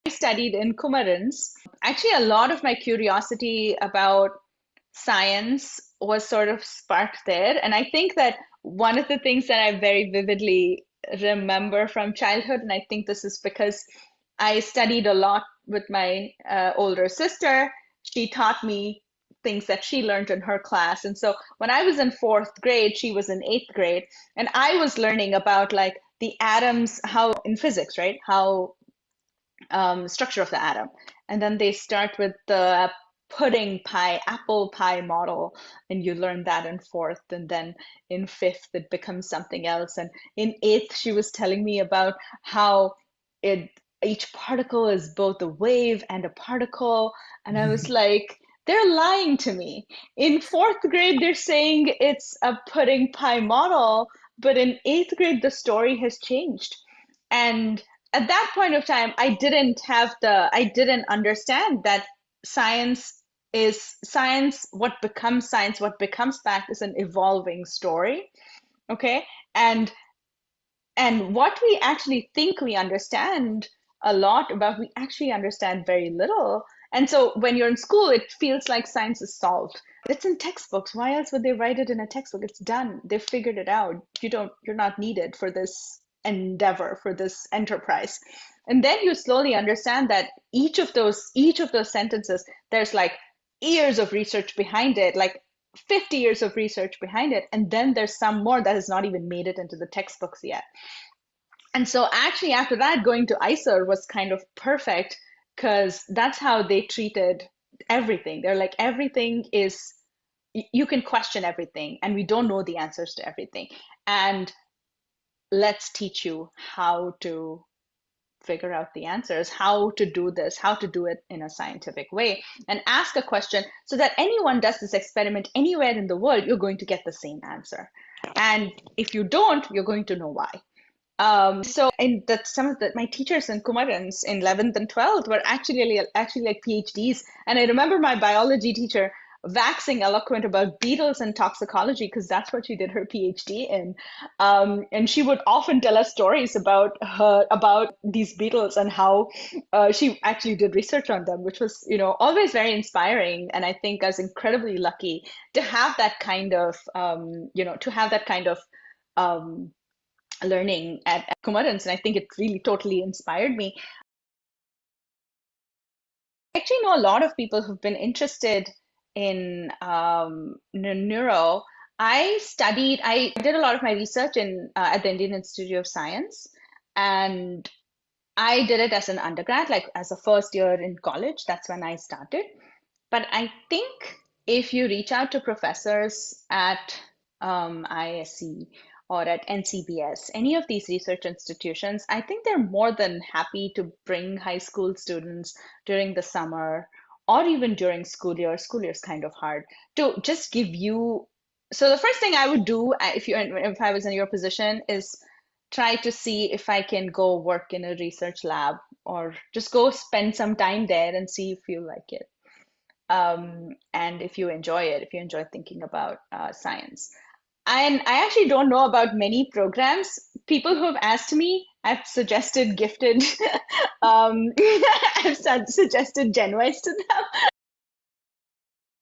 studied in Kumarans. Actually, a lot of my curiosity about science was sort of sparked there. And I think that one of the things that I very vividly remember from childhood, and I think this is because I studied a lot with my older sister. She taught me things that she learned in her class. And so when I was in fourth grade, she was in eighth grade, and I was learning about like the atoms, how in physics, right? How structure of the atom. And then they start with the pudding pie, apple pie model, and you learn that in fourth. And then in fifth, it becomes something else. And in eighth, she was telling me about how it each particle is both a wave and a particle. And I was like, they're lying to me. In fourth grade, they're saying it's a pudding pie model, but in eighth grade, the story has changed. And at that point of time, I didn't understand that science science, what becomes fact is an evolving story. Okay. And what we actually think we understand a lot about, we actually understand very little. And so when you're in school, it feels like science is solved. It's in textbooks. Why else would they write it in a textbook? It's done. They've figured it out. You're not needed for this endeavor, for this enterprise. And then you slowly understand that each of those sentences, there's like years of research behind it, like 50 years of research behind it. And then there's some more that has not even made it into the textbooks yet. And so actually after that, going to ICER was kind of perfect because that's how they treated everything. They're like, everything is, you can question everything, and we don't know the answers to everything. And let's teach you how to figure out the answers, how to do this, how to do it in a scientific way, and ask a question so that anyone does this experiment anywhere in the world, you're going to get the same answer. And if you don't, you're going to know why. So in that some of my teachers in Kumarans in 11th and 12th were actually like PhDs. And I remember my biology teacher waxing eloquent about beetles and toxicology because that's what she did her PhD in. And she would often tell us stories about these beetles and how she actually did research on them, which was, always very inspiring. And I think I was incredibly lucky to have that kind of, um, learning at Kumarans, and I think it really totally inspired me. I actually know a lot of people who've been interested in neuro. I did a lot of my research at the Indian Institute of Science, and I did it as an undergrad, like as a first year in college. That's when I started. But I think if you reach out to professors at ISC or at NCBS, any of these research institutions, I think they're more than happy to bring high school students during the summer or even during school year. School year is kind of hard to just give you. So the first thing I would do if I was in your position is try to see if I can go work in a research lab or just go spend some time there and see if you like it. And if you enjoy it, if you enjoy thinking about science. And I actually don't know about many programs. People who have asked me, I've suggested Gifted, I've suggested Genwise to them.